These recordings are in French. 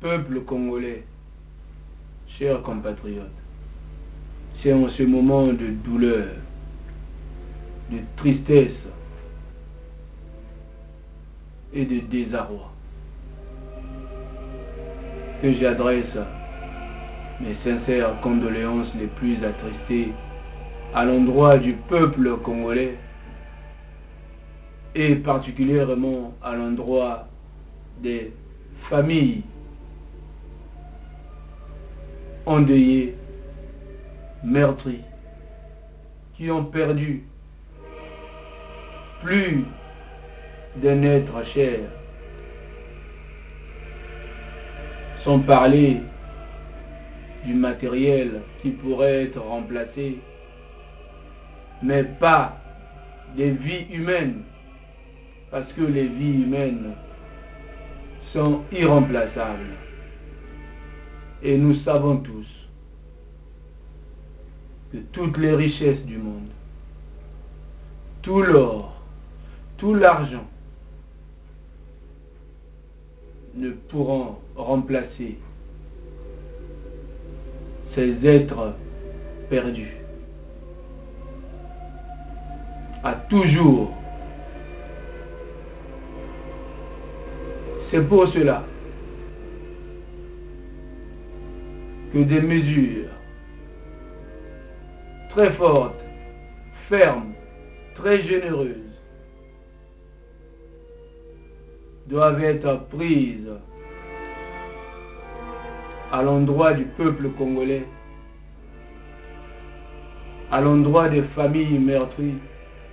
peuple congolais, chers compatriotes, c'est en ce moment de douleur, de tristesse et de désarroi que j'adresse mes sincères condoléances les plus attristées à l'endroit du peuple congolais et particulièrement à l'endroit des familles endeuillées, meurtries, qui ont perdu plus d'un être cher, sans parler du matériel qui pourrait être remplacé, mais pas des vies humaines, parce que les vies humaines sont irremplaçables. Et nous savons tous que toutes les richesses du monde, tout l'or, tout l'argent ne pourront remplacer ces êtres perdus. À toujours. C'est pour cela que des mesures très fortes, fermes, très généreuses doivent être prises à l'endroit du peuple congolais, à l'endroit des familles meurtries,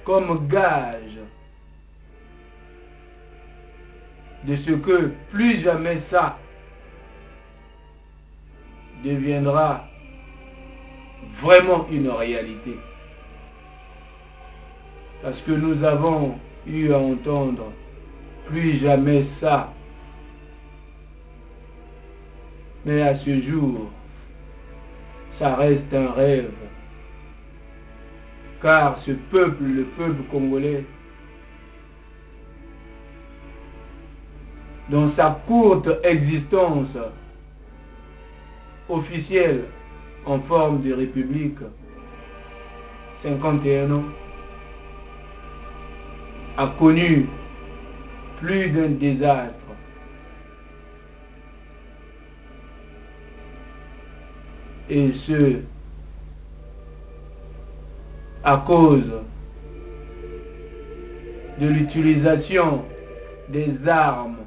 comme gage de ce que plus jamais ça deviendra vraiment une réalité. Parce que nous avons eu à entendre plus jamais ça. Mais à ce jour, ça reste un rêve. Car ce peuple, le peuple congolais, dans sa courte existence officielle en forme de république, 51 ans, a connu plus d'un désastre. Et ce, à cause de l'utilisation des armes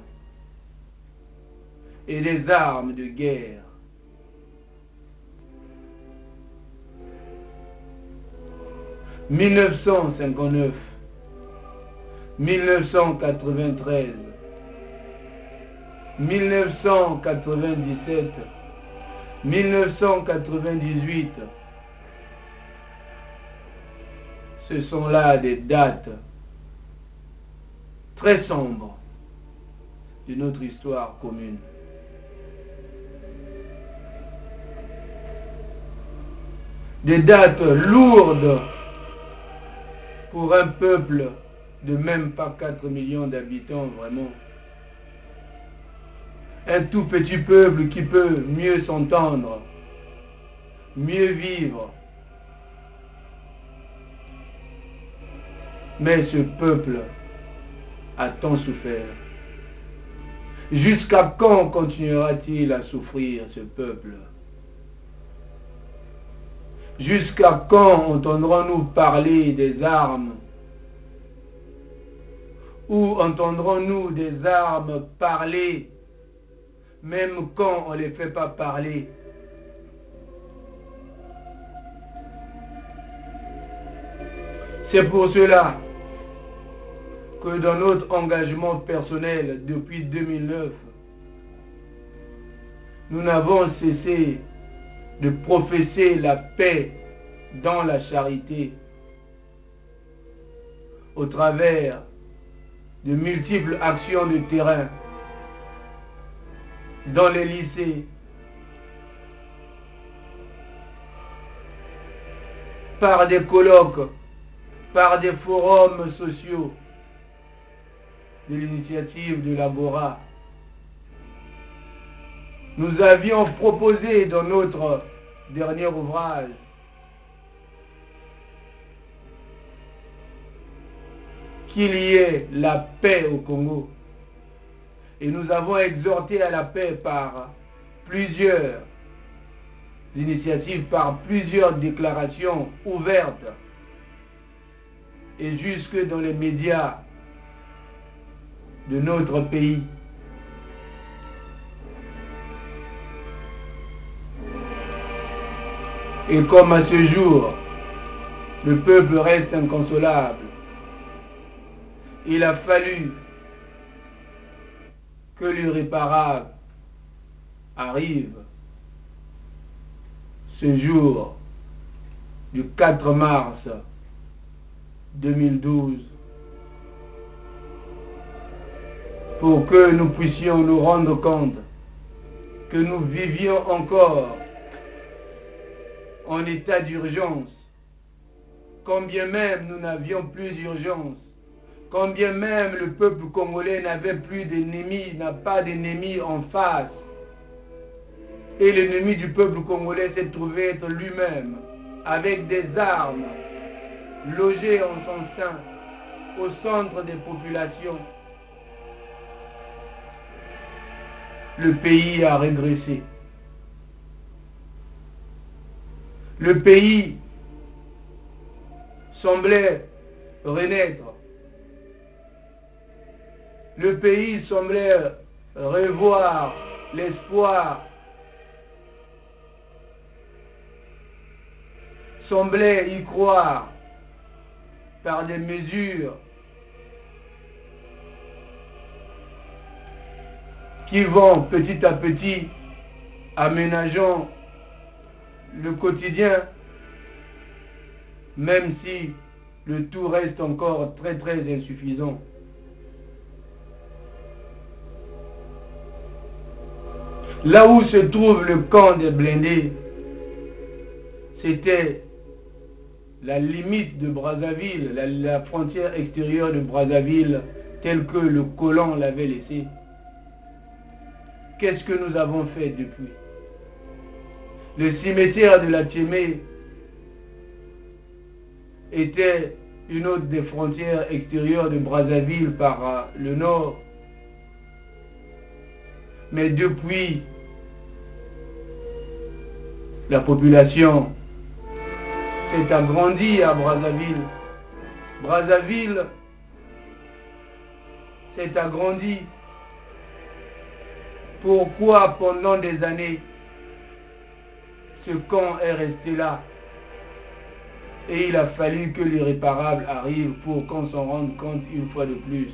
et des armes de guerre. « 1959, 1993, 1997, 1998, ce sont là des dates très sombres de notre histoire commune. Des dates lourdes pour un peuple de même pas 4 millions d'habitants, vraiment. Un tout petit peuple qui peut mieux s'entendre, mieux vivre. Mais ce peuple a tant souffert. Jusqu'à quand continuera-t-il à souffrir, ce peuple? Jusqu'à quand entendrons-nous parler des armes? Ou entendrons-nous des armes parler, même quand on ne les fait pas parler? C'est pour cela que dans notre engagement personnel depuis 2009, nous n'avons cessé de professer la paix dans la charité au travers de multiples actions de terrain dans les lycées, par des colloques, par des forums sociaux de l'initiative de l'Agora, Nous avions proposé dans notre dernier ouvrage qu'il y ait la paix au Congo. Et nous avons exhorté à la paix par plusieurs initiatives, par plusieurs déclarations ouvertes et jusque dans les médias de notre pays. Et comme à ce jour, le peuple reste inconsolable, il a fallu que l'irréparable arrive ce jour du 4 mars 2012 pour que nous puissions nous rendre compte que nous vivions encore en état d'urgence, quand bien même nous n'avions plus d'urgence, quand bien même le peuple congolais n'avait plus d'ennemis, n'a pas d'ennemis en face, et l'ennemi du peuple congolais s'est trouvé être lui-même, avec des armes, logées en son sein, au centre des populations. Le pays a régressé. Le pays semblait renaître. Le pays semblait revoir l'espoir, semblait y croire par des mesures qui vont petit à petit aménageant le quotidien, même si le tout reste encore très insuffisant. Là où se trouve le camp des blindés, c'était la limite de Brazzaville, la frontière extérieure de Brazzaville, telle que le colon l'avait laissée. Qu'est-ce que nous avons fait depuis? Le cimetière de la Tiémé était une autre des frontières extérieures de Brazzaville par le nord. Mais depuis, la population s'est agrandie à Brazzaville. Brazzaville s'est agrandie. Pourquoi pendant des années ce camp est resté là? Et il a fallu que l'irréparable arrive pour qu'on s'en rende compte une fois de plus.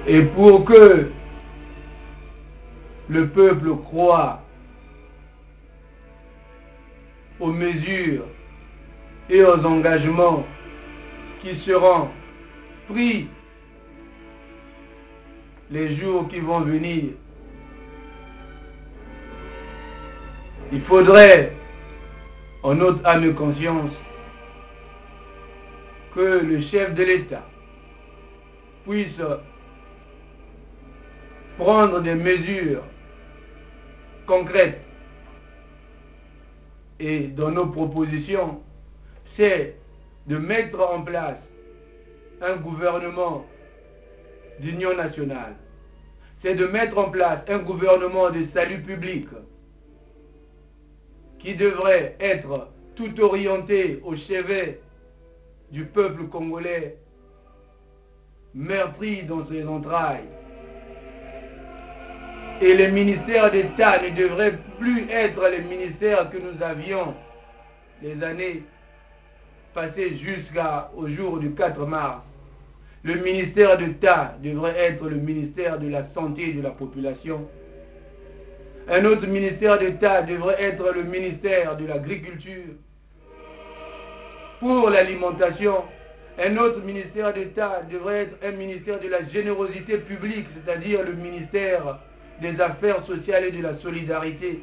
Et pour que le peuple croie aux mesures et aux engagements qui seront pris les jours qui vont venir, il faudrait, en notre âme et conscience, que le chef de l'État puisse prendre des mesures concrètes. Et dans nos propositions, c'est de mettre en place un gouvernement d'union nationale. C'est de mettre en place un gouvernement de salut public qui devrait être tout orienté au chevet du peuple congolais meurtri dans ses entrailles. Et les ministères d'État ne devraient plus être les ministères que nous avions les années passées jusqu'au jour du 4 mars. Le ministère d'État devrait être le ministère de la santé de la population. Un autre ministère d'État devrait être le ministère de l'agriculture. Pour l'alimentation, un autre ministère d'État devrait être un ministère de la générosité publique, c'est-à-dire le ministère des Affaires sociales et de la solidarité.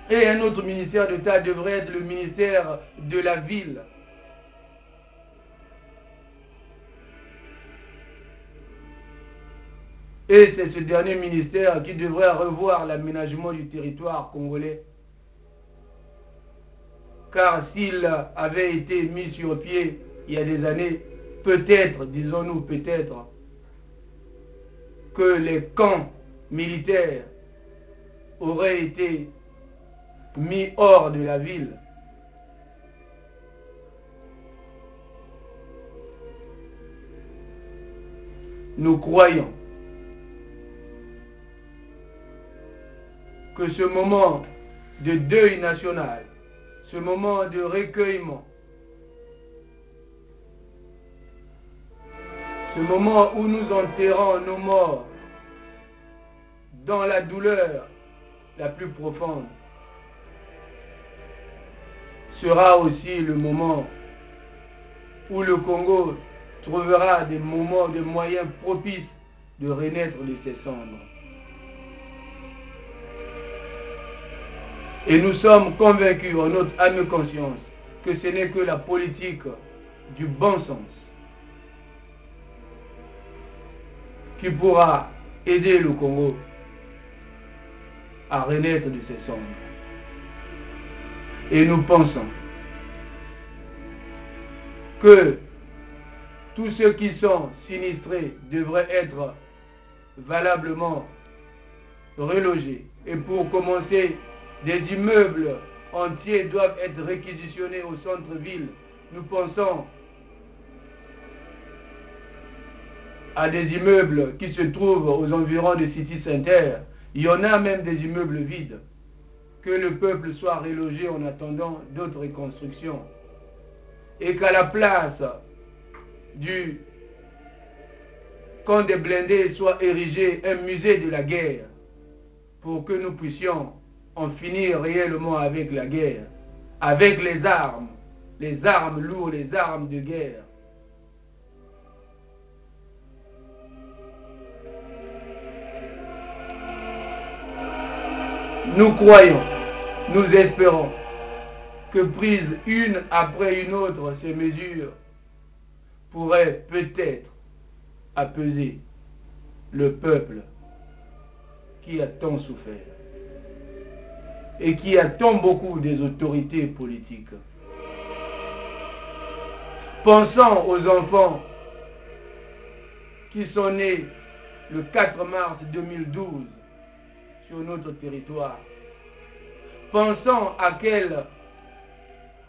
Et un autre ministère d'État devrait être le ministère de la ville. Et c'est ce dernier ministère qui devrait revoir l'aménagement du territoire congolais. Car s'il avait été mis sur pied il y a des années, peut-être, disons-nous peut-être, que les camps militaires auraient été mis hors de la ville. Nous croyons que ce moment de deuil national, ce moment de recueillement, ce moment où nous enterrons nos morts dans la douleur la plus profonde, sera aussi le moment où le Congo trouvera des moments, des moyens propices de renaître de ses cendres. Et nous sommes convaincus en notre âme et conscience que ce n'est que la politique du bon sens qui pourra aider le Congo à renaître de ses cendres. Et nous pensons que tous ceux qui sont sinistrés devraient être valablement relogés. Et pour commencer, des immeubles entiers doivent être réquisitionnés au centre-ville. Nous pensons à des immeubles qui se trouvent aux environs de City Center. Il y en a même des immeubles vides. Que le peuple soit relogé en attendant d'autres constructions. Et qu'à la place du camp des blindés soit érigé un musée de la guerre pour que nous puissions en finir réellement avec la guerre, avec les armes lourdes, les armes de guerre. Nous croyons, nous espérons que prises une après une autre, ces mesures pourraient peut-être apaiser le peuple qui a tant souffert et qui attend beaucoup des autorités politiques. Pensons aux enfants qui sont nés le 4 mars 2012 sur notre territoire. Pensons à quel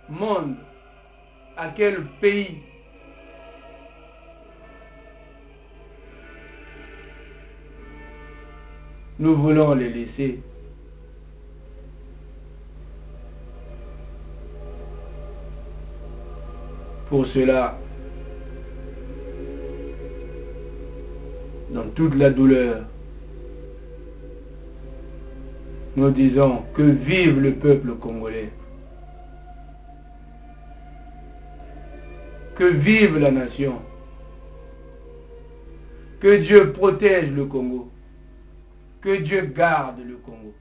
monde, à quel pays nous voulons les laisser. Pour cela, dans toute la douleur, nous disons que vive le peuple congolais, que vive la nation, que Dieu protège le Congo, que Dieu garde le Congo.